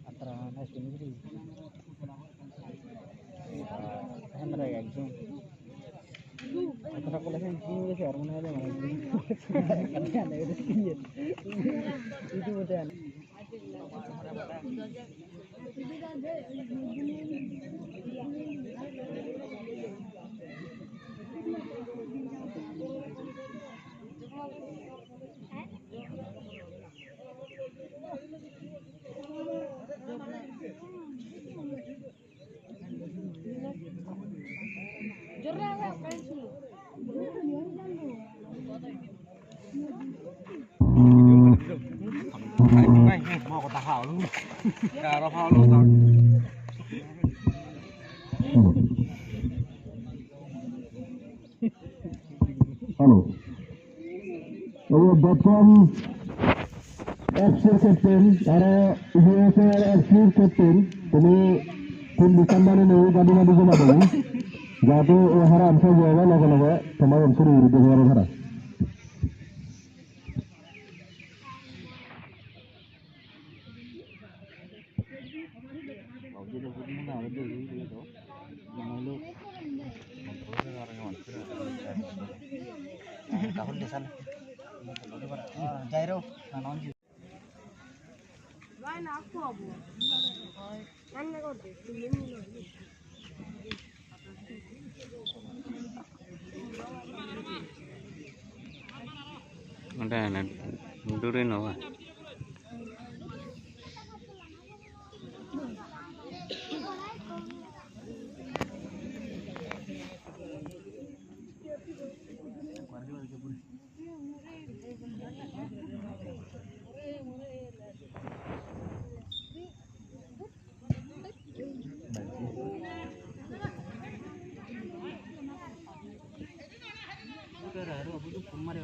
ಅತ್ರ ನೆಕ್ಸ್ಟ್ ನಿಮ್ಗೆ ಅಂದ್ರೆ ಎಕ್ಸಾಮ್ ಅತ್ರ ಕೊಲೆ ಹಿಂಗೆ ಸರ್ ಮನೆ ಮನೆ ಇದು ಮತ್ತೆ mau kota hảo luôn cà rau hảo luôn rồi hello এই বর্তমান এক্সের ক্যাপ্টেন আর ইউএসএর এক্সের ক্যাপ্টেন তুমি 3 ডিসেম্বরে নিয়ে গাড়ি গাড়ি জমা দেবো যাতে ও হারা আনসার যাবে লগে লগে তোমার অঞ্চলের বিরুদ্ধে যাওয়ার হারা jairo non vai na fobo nanne korte Ada mundurin apa? Kemarin